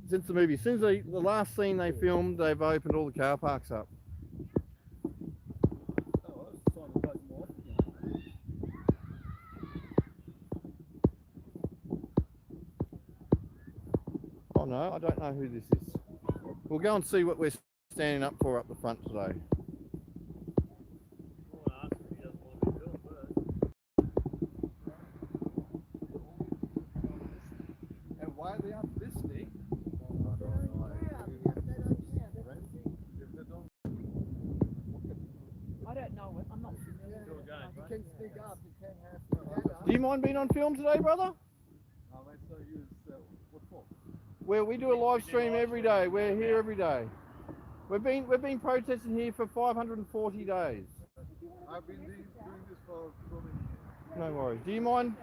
since the movie. Since the last scene they filmed, they've opened all the car parks up. Oh no, I don't know who this is. We'll go and see what we're standing up for up the front today. And why are they up this big? I don't know it. I'm not familiar. You can speak up. You can have. Do you mind being on film today, brother? What for? Well, we do a live stream every day. We're here every day. We've been protesting here for 540 days. I've been doing this for so many years. No worries. Do you mind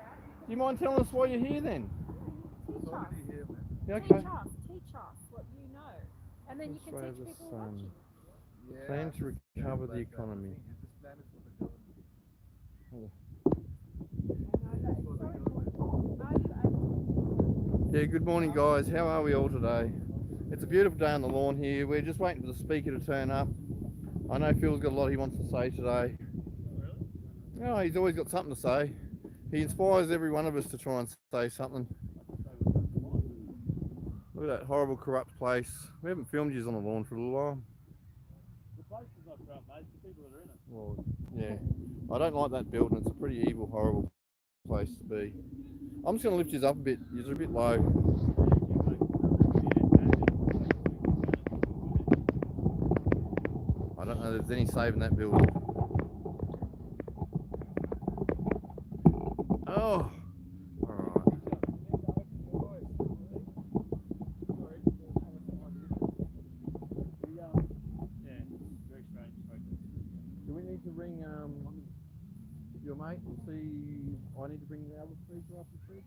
telling us why you're here then? Teach us. Here, man. Yeah, okay. Teach us what you know. And then you can teach people watching. Yeah, Plan to recover the economy. This plan is for the government. Yeah, good morning guys. How are we all today? It's a beautiful day on the lawn here. We're just waiting for the speaker to turn up. I know Phil's got a lot he wants to say today. Oh, he's always got something to say. He inspires every one of us to try and say something. Look at that horrible, corrupt place. We haven't filmed yous on the lawn for a little while. The place is not corrupt, mate. It's the people that are in it. Well, yeah. I don't like that building. It's a pretty evil, horrible place to be. I'm just going to lift yous up a bit. Yous are a bit low. I don't know if there's any saving that building. Oh! Alright. Do we need to ring your mate and see? I need to bring the other speaker up and see?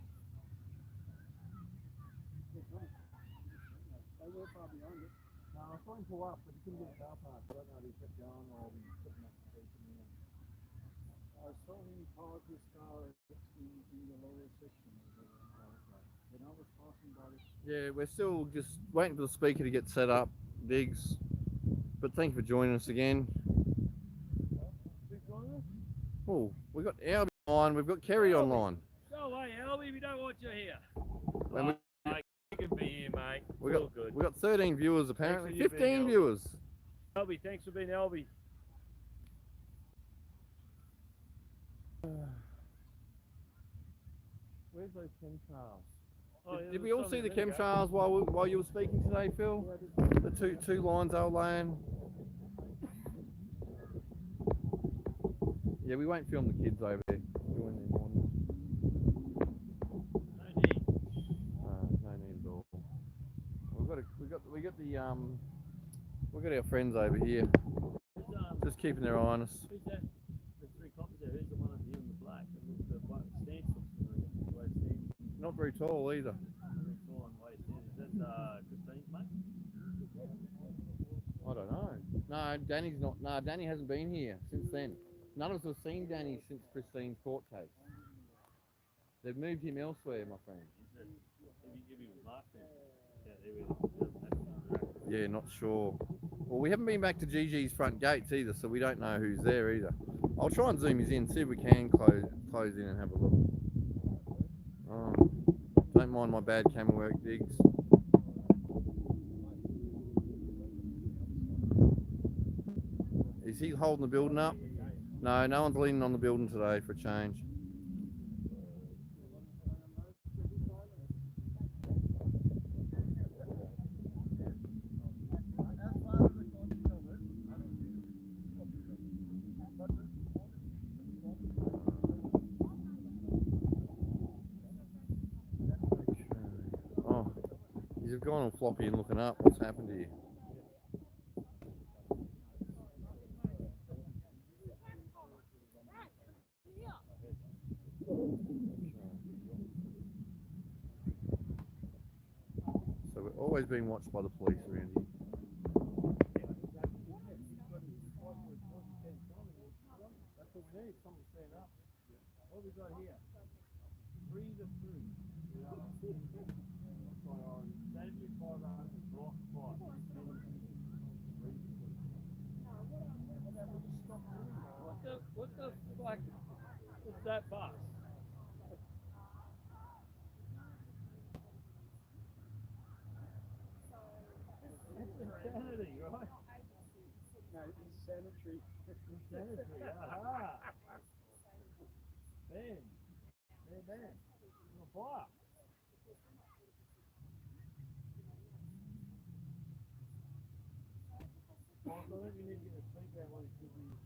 They were far behind it. No, I saw him pull up, but he couldn't get a car park. I don't know if he kept going or he putting up the speaker. I saw him park his car in the lower section. When I was passing by it. Yeah, we're still just waiting for the speaker to get set up, Diggs. But thank you for joining us again. Oh, we've got Albie online, we've got Kerry online. Go away, Albie, we don't want you here. And You can be here, mate. we It's all good. got 13 viewers apparently, Thanks for you 15 being viewers. Albie, thanks for being Albie. Where's those chemtrails? Oh, Did we all see the chemtrails while you were speaking today, Phil? The two lines they were laying. Yeah, we won't film the kids over there. No need at all. We've got our friends over here, just keeping their eye on us. Who's that? The three coppers there. Who's the one over here in the black? The black stance looks familiar. The way it stands. Not very tall either. Very tall and the way it stands. Is that Christine's mate? I don't know. No, Danny's not. No, Danny hasn't been here since then. None of us have seen Danny since Christine's court case. They've moved him elsewhere, my friend. If he was marked then. Yeah, Yeah, not sure. Well, we haven't been back to Gigi's front gates either, so we don't know who's there either. I'll try and zoom his in, see if we can close in and have a look. Oh, don't mind my bad camera work, Diggs. Is he holding the building up? No, no one's leaning on the building today for a change. Oh, you've gone all floppy and looking up. What's happened to you? So we're always being watched by the police around here. What have we got here? 3 to 3. Saturday 5 that fast. That's insanity, right? No, it's sanitary. Insanity, aha. Man. Man. On fire. Well, I think you need to get a speak out when it's busy.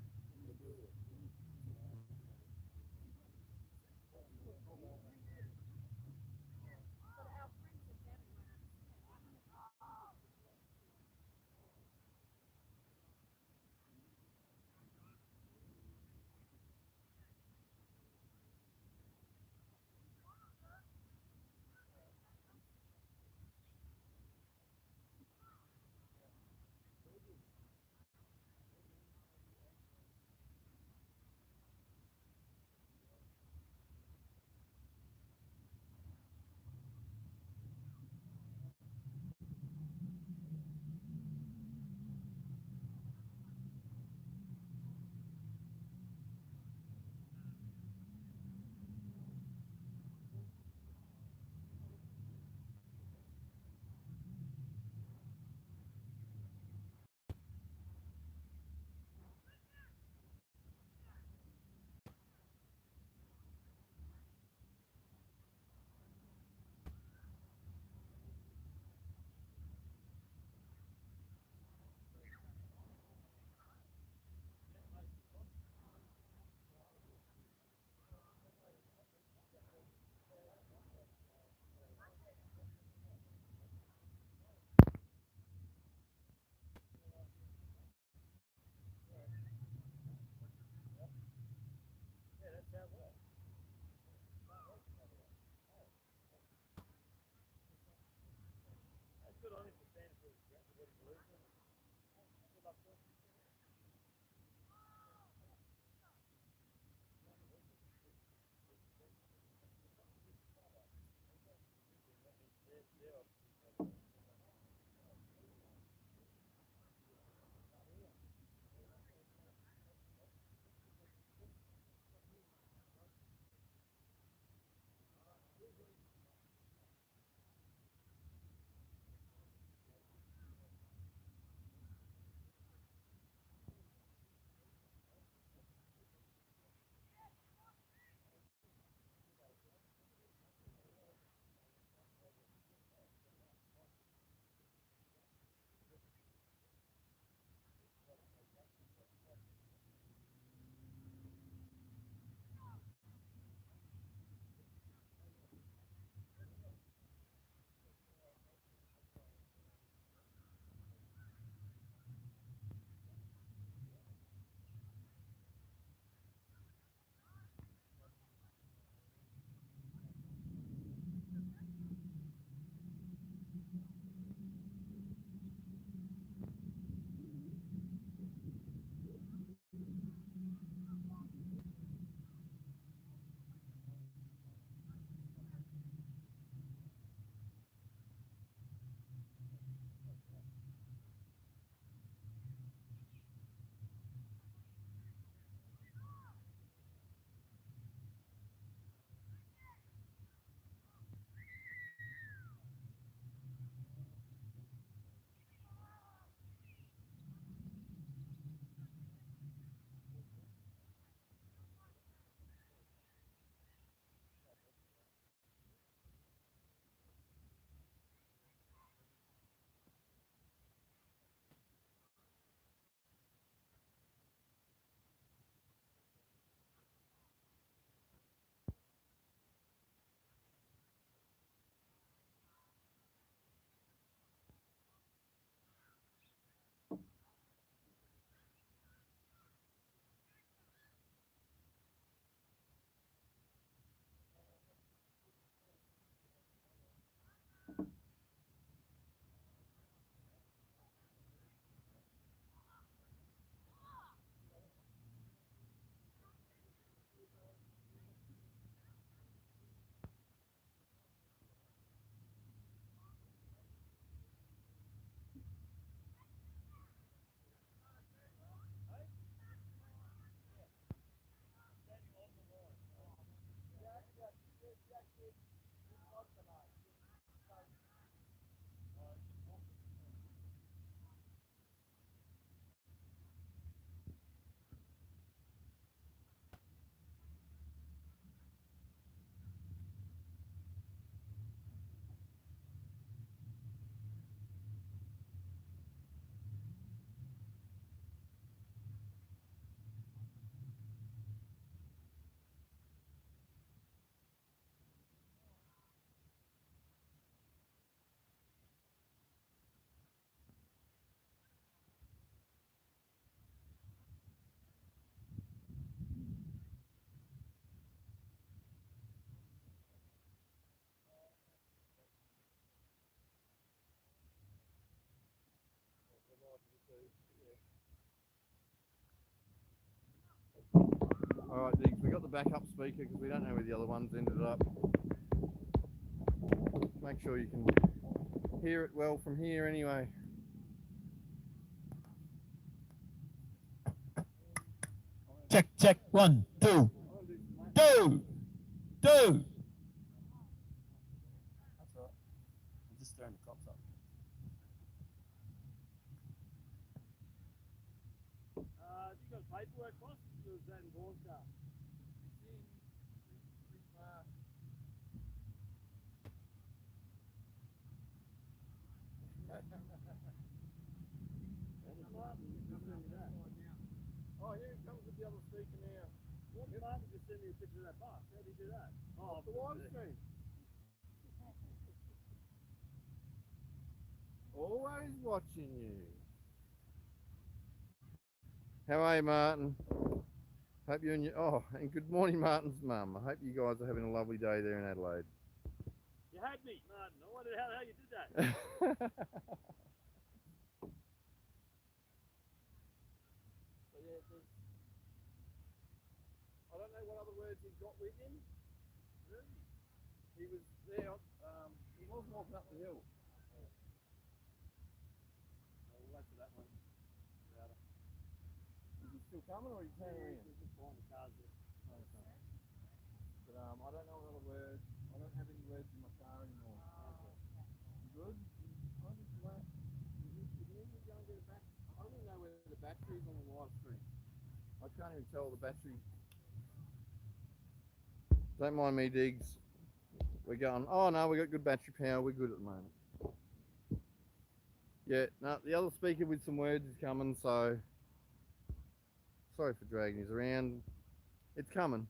Alright, Diggs, we got the backup speaker because we don't know where the other ones ended up. Make sure you can hear it well from here anyway. Check, check, 1, 2, 2, 2. That's all right. I'm just stirring the cops up. You got paperwork, boss? Or is that in Vaughan's car? Oh, here it comes with the other speaker now. What Martin just sent me a picture of that bus? How did he do that? Oh, The widescreen. Always watching you. How are you, Martin? Hope you and your and good morning, Martin's mum. I hope you guys are having a lovely day there in Adelaide. you had me, Martin. I wondered how the hell you did that. So yeah, I don't know what other words he's got with him. Really? He was there. He was walking up the hill. We'll wait for that one. Is he still coming, or are you turning around? We're just behind the cars there. Okay. But I don't know another word. I don't have any words in my car anymore. You good? I just went. Did you go and get a battery? I don't even know where the battery is on the live stream. I can't even tell the battery. Don't mind me, Diggs. We're going. Oh no, we got good battery power. We're good at the moment. Yeah, no, the other speaker with some words is coming, so sorry for dragging us around. It's coming.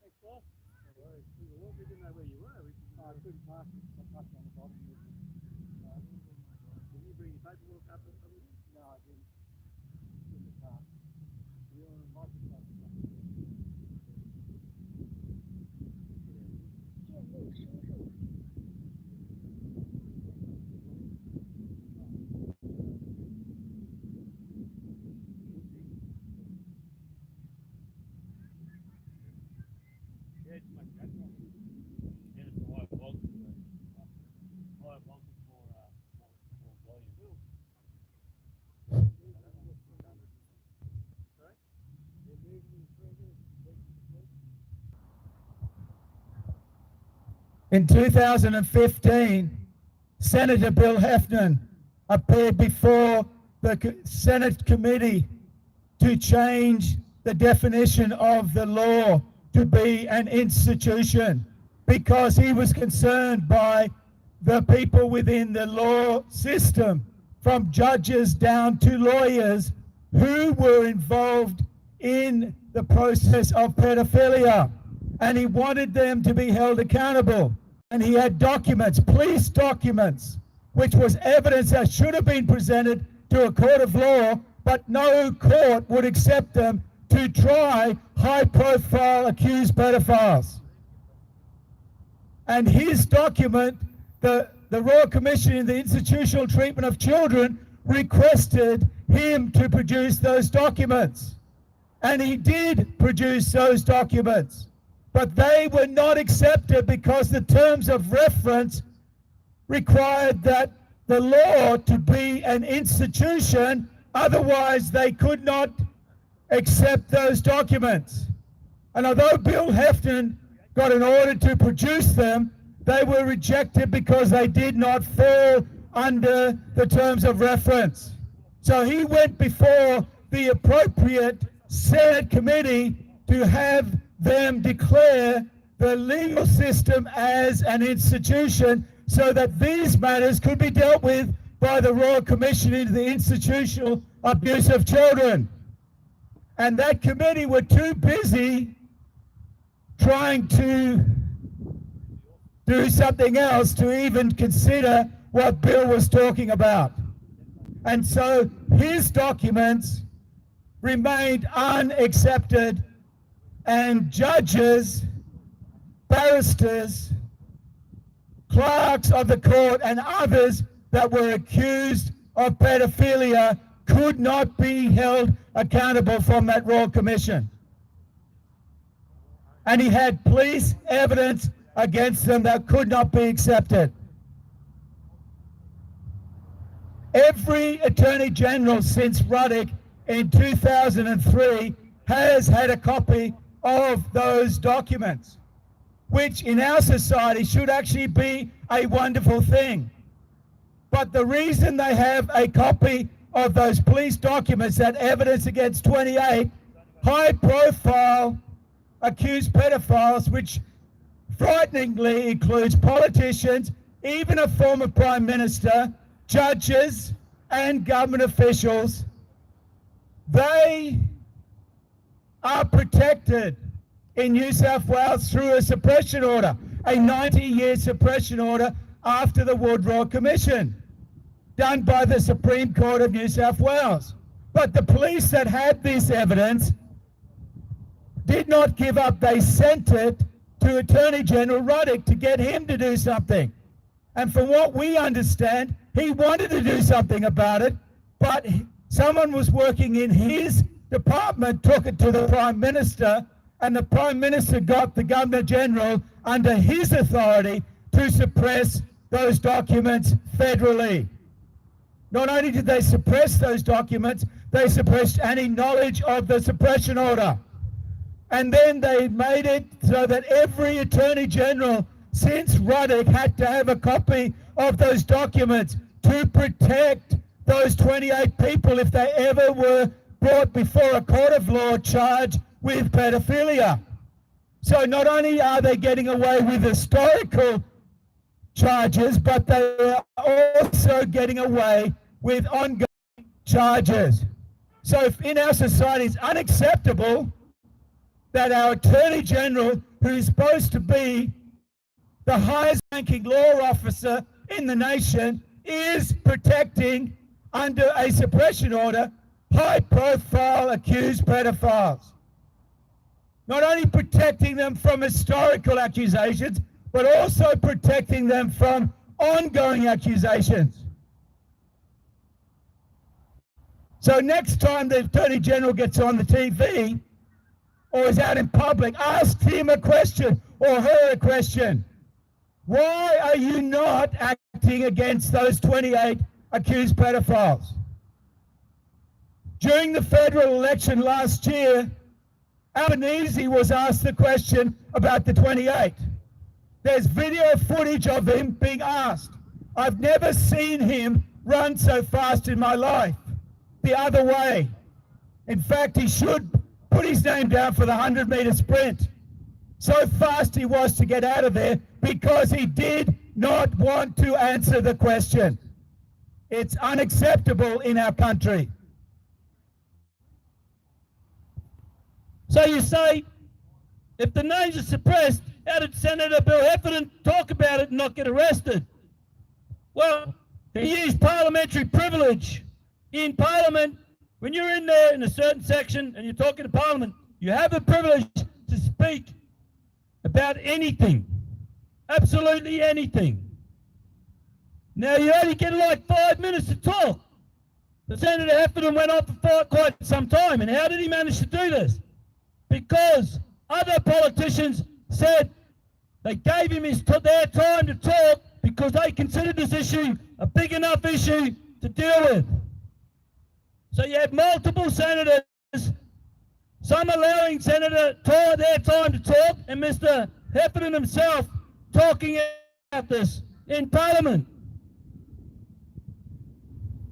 Thanks, boss. No worries. We didn't know where you were. I couldn't park it. I parked on the bottom of it. Did you bring your paperwork up or something? No, I didn't. In the car. You're on my car. Yeah, just make that one. And it's a high voltage. High voltage for volume. Sorry? In 2015, Senator Bill Heffernan appeared before the Senate committee to change the definition of the law to be an institution because he was concerned by the people within the law system, from judges down to lawyers, who were involved in the process of pedophilia, and he wanted them to be held accountable. And he had documents, police documents, which was evidence that should have been presented to a court of law, but no court would accept them to try high-profile accused pedophiles. And his document, the Royal Commission in the Institutional Treatment of Children, requested him to produce those documents. And he did produce those documents, but they were not accepted because the terms of reference required that the law to be an institution, otherwise they could not accept those documents. And although Bill Hefton got an order to produce them, they were rejected because they did not fall under the terms of reference. So he went before the appropriate Senate committee to have them declare the legal system as an institution so that these matters could be dealt with by the Royal Commission into the Institutional Abuse of Children. And that committee were too busy trying to do something else to even consider what Bill was talking about. And so his documents remained unaccepted, and judges, barristers, clerks of the court and others that were accused of pedophilia could not be held accountable from that Royal Commission. And he had police evidence against them that could not be accepted. Every Attorney General since Ruddock in 2003 has had a copy of those documents, which in our society should actually be a wonderful thing. But the reason they have a copy of those police documents, that evidence against 28 high-profile accused pedophiles, which frighteningly includes politicians, even a former Prime Minister, judges and government officials, they are protected in New South Wales through a suppression order, a 90-year suppression order after the Woodrow Commission, done by the Supreme Court of New South Wales. But the police that had this evidence did not give up. They sent it to Attorney General Ruddock to get him to do something. And from what we understand, he wanted to do something about it, but someone was working in his department, took it to the Prime Minister, and the Prime Minister got the Governor General under his authority to suppress those documents federally. Not only did they suppress those documents, they suppressed any knowledge of the suppression order. And then they made it so that every Attorney General since Ruddock had to have a copy of those documents to protect those 28 people if they ever were brought before a court of law charged with pedophilia. So not only are they getting away with historical charges, but they are also getting away with ongoing charges. So if in our society it's unacceptable that our Attorney General, who is supposed to be the highest ranking law officer in the nation, is protecting under a suppression order high profile accused pedophiles. Not only protecting them from historical accusations, but also protecting them from ongoing accusations. So next time the Attorney General gets on the TV or is out in public, ask him a question or her a question. Why are you not acting against those 28 accused pedophiles? During the federal election last year, Albanese was asked the question about the 28. There's video footage of him being asked. I've never seen him run so fast in my life, the other way. In fact, he should put his name down for the 100-meter sprint. So fast he was to get out of there because he did not want to answer the question. It's unacceptable in our country. So you say, if the names are suppressed, how did Senator Bill Heffernan talk about it and not get arrested? Well, he used parliamentary privilege. In Parliament, when you're in there in a certain section and you're talking to Parliament, you have the privilege to speak about anything, absolutely anything. Now you only get like 5 minutes to talk. Senator Heffernan went on for quite some time. And how did he manage to do this? Because other politicians said they gave him their time to talk because they considered this issue a big enough issue to deal with. So you have multiple senators, some allowing Senator Todd their time to talk, and Mr. Heffernan himself talking about this in Parliament.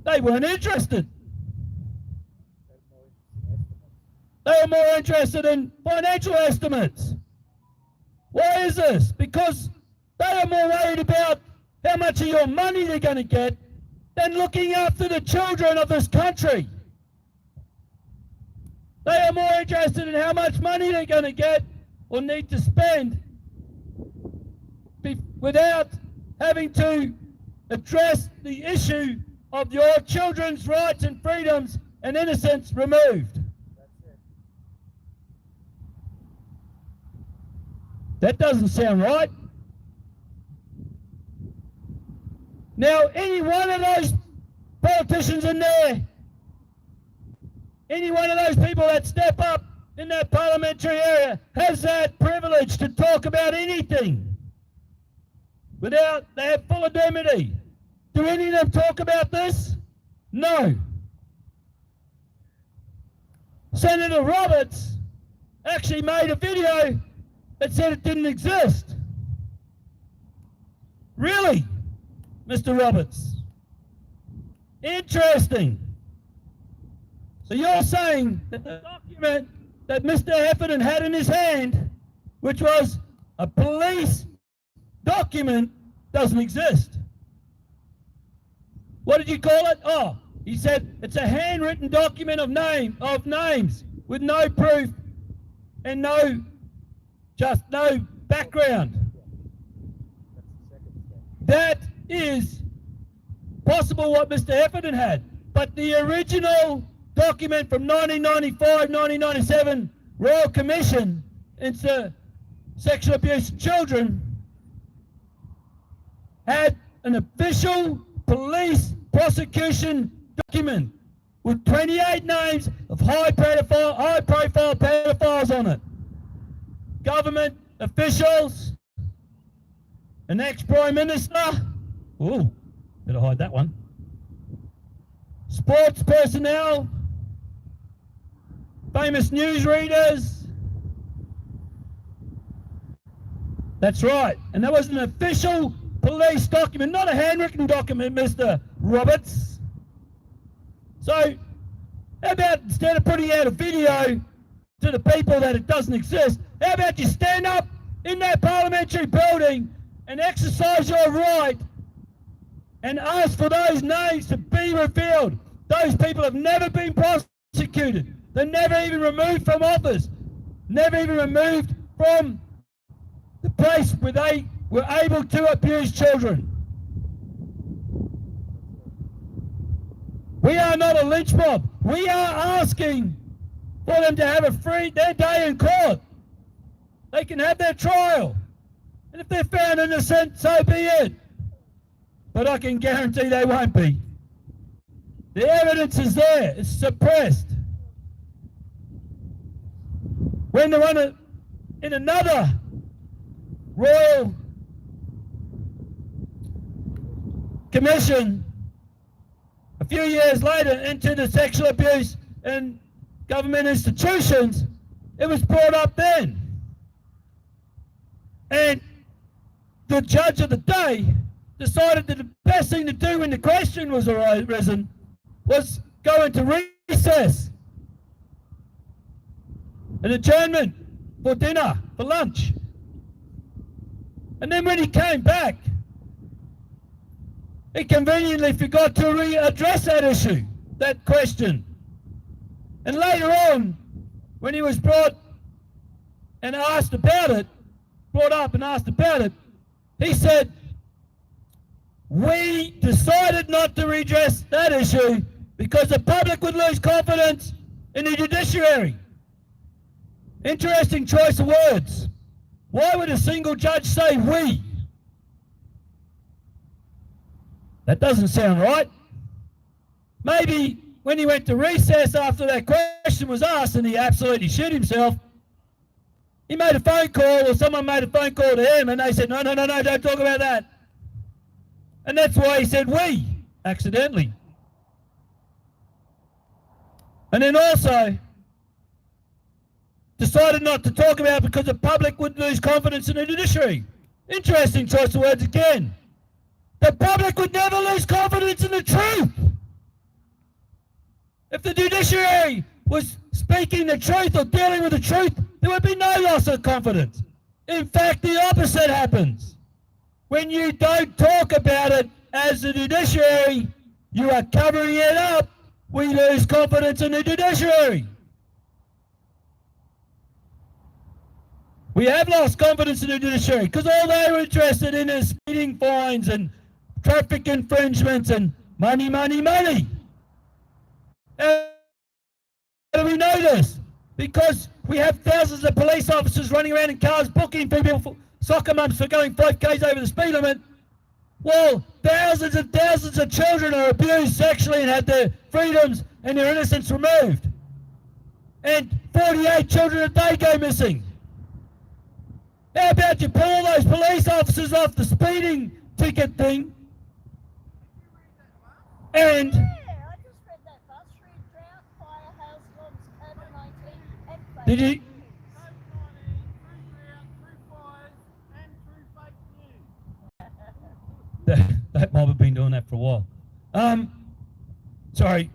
They weren't interested. They were more interested in financial estimates. Why is this? Because they are more worried about how much of your money they're going to get than looking after the children of this country. They are more interested in how much money they're going to get or need to spend without having to address the issue of your children's rights and freedoms and innocence removed. That doesn't sound right. Now, any one of those politicians in there, any one of those people that step up in that parliamentary area has that privilege to talk about anything without they have full indemnity. Do any of them talk about this? No. Senator Roberts actually made a video that said it didn't exist. Really, Mr. Roberts? Interesting. So you're saying that the document that Mr. Heffernan had in his hand, which was a police document, doesn't exist. What did you call it? Oh, he said it's a handwritten document of names with no proof and no background. That is possible what Mr. Heffernan had, but the original document from 1995-1997 Royal Commission into Sexual Abuse of Children had an official police prosecution document with 28 names of high-profile pedophiles on it. Government officials, an ex-Prime Minister, ooh, better hide that one, sports personnel, famous newsreaders. That's right, and that was an official police document, not a handwritten document, Mr. Roberts. So, how about instead of putting out a video to the people that it doesn't exist, how about you stand up in that parliamentary building and exercise your right and ask for those names to be revealed. Those people have never been prosecuted. They're never even removed from office, never even removed from the place where they were able to abuse children. We are not a lynch mob. We are asking for them to have their day in court. They can have their trial. And if they're found innocent, so be it. But I can guarantee they won't be. The evidence is there. It's suppressed. When they run it in another Royal Commission a few years later into the sexual abuse in government institutions, it was brought up then. And the judge of the day decided that the best thing to do when the question was arisen was go into recess, an adjournment for dinner, for lunch. And then when he came back, he conveniently forgot to address that issue, that question. And later on, when he was brought up and asked about it, he said, we decided not to redress that issue because the public would lose confidence in the judiciary. Interesting choice of words. Why would a single judge say we? That doesn't sound right. maybe when he went to recess after that question was asked and he absolutely shit himself, he made a phone call or someone made a phone call to him and they said, no, don't talk about that. And that's why he said we, accidentally. And then also decided not to talk about it because the public would lose confidence in the judiciary. Interesting choice of words again. The public would never lose confidence in the truth. If the judiciary was speaking the truth or dealing with the truth, there would be no loss of confidence. In fact, the opposite happens. When you don't talk about it as the judiciary, you are covering it up. We lose confidence in the judiciary. We have lost confidence in the judiciary because all they were interested in is speeding fines and traffic infringements and money. How do we know this? Because we have thousands of police officers running around in cars booking people for soccer mums for going 5Ks over the speed limit. Well, thousands and thousands of children are abused sexually and had their freedoms and their innocence removed. And 48 children a day go missing. How about you pull all those police officers off the speeding ticket thing and... Yeah, I just read that bus route, drought, fire, hailstorms, COVID-19 and fake Did you? news. That mob have been doing that for a while. Sorry.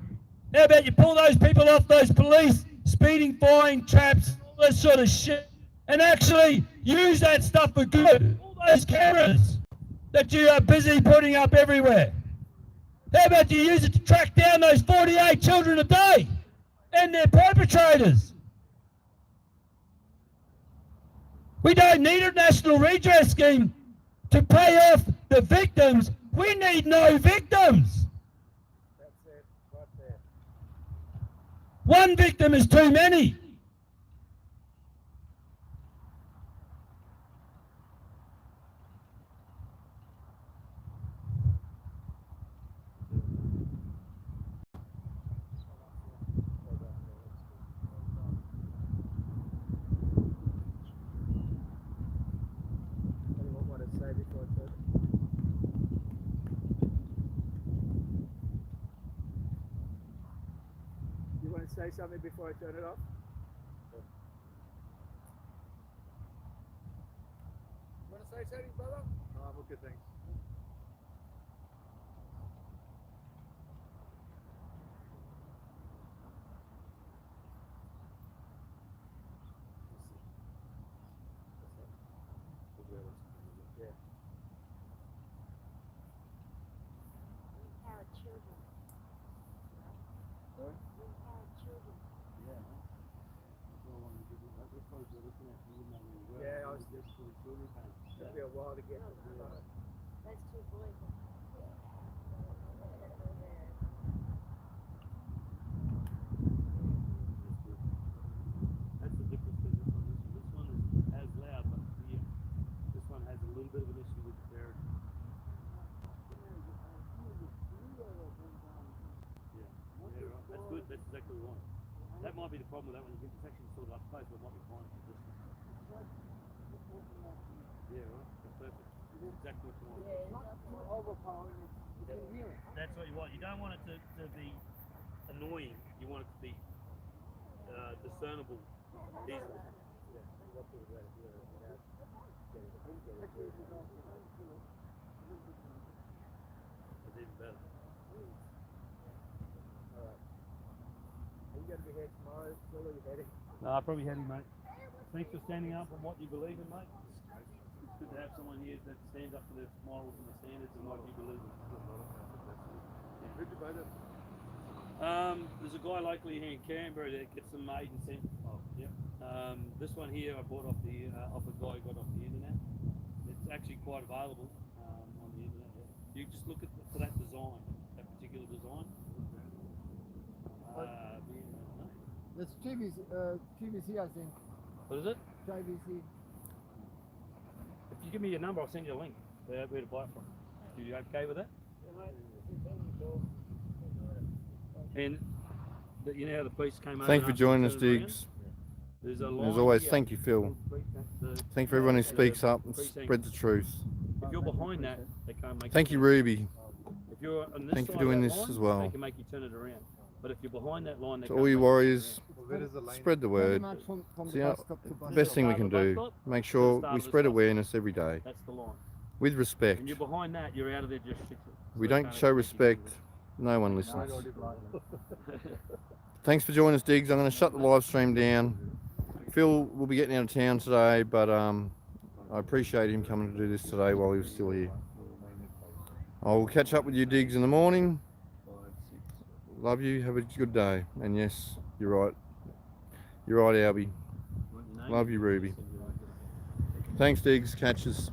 How about you pull those people off those police speeding fine traps, all that sort of shit, and actually use that stuff for good. All those cameras that you are busy putting up everywhere. How about you use it to track down those 48 children a day and their perpetrators? We don't need a national redress scheme to pay off the victims. We need no victims. That's it, right there. One victim is too many. Anyone want to say before I turn it? You want to say something before I turn it off? Want to say something, brother? No, well, good, thanks. Yeah. Empower children. Sorry? Empower children. Yeah. Yeah, I was just took me a while to get Those two boys. That's the difference between this one and this one. This one is as loud, but yeah, this one has a little bit of an issue with the parity. Yeah, right. That's good. That's exactly what we want. That might be the problem with that one. It's actually sort of up close, but it might be fine for this one. Yeah, right. That's perfect. That's exactly what you want. not overpowering, you can hear it. That's what you want. You don't want it to be annoying. You want it to be discernible easily. That's even better. Alright. Are you going to be here tomorrow? Where are you heading? No, I'm probably heading, mate. Thanks for standing up on what you believe in, mate. It's good to have someone here that stands up for the morals and the standards and what you believe in. Who'd you vote in? There's a guy locally here in Canberra that gets them made and sent. Oh, yeah. This one here I bought off the off a guy who got off the internet. It's actually quite available on the internet. Yeah. You just look at for that design, that particular design. That's GVC, I think. What is it? JVC. If you give me your number, I'll send you a link where to buy it from. Are you okay with that? And you know how the police came over. Thank you for and joining us, asked them to turn Diggs. around? There's a As line always, here. thank you, Phil. Thank you for everyone who speaks up and spreads the truth. If you're behind that, they can't make. Thank you, Ruby. If you're on this Thank you for side of doing that this line, as well. They can make you turn it around. But if you're behind that line, they To can't all you make you turn it warriors, around. spread the word. See, the best thing we can do, make sure we spread awareness every day That's the line. with respect. When you're behind that, you're out of their jurisdiction. If we So they don't can't show make you respect, no one listens. Thanks for joining us, Diggs. I'm going to shut the live stream down. Phil will be getting out of town today, but I appreciate him coming to do this today while he was still here. I'll catch up with you, Diggs, in the morning. Love you. Have a good day. And yes, you're right. You're right, Albie. Love you, Ruby. Thanks, Diggs. Catches.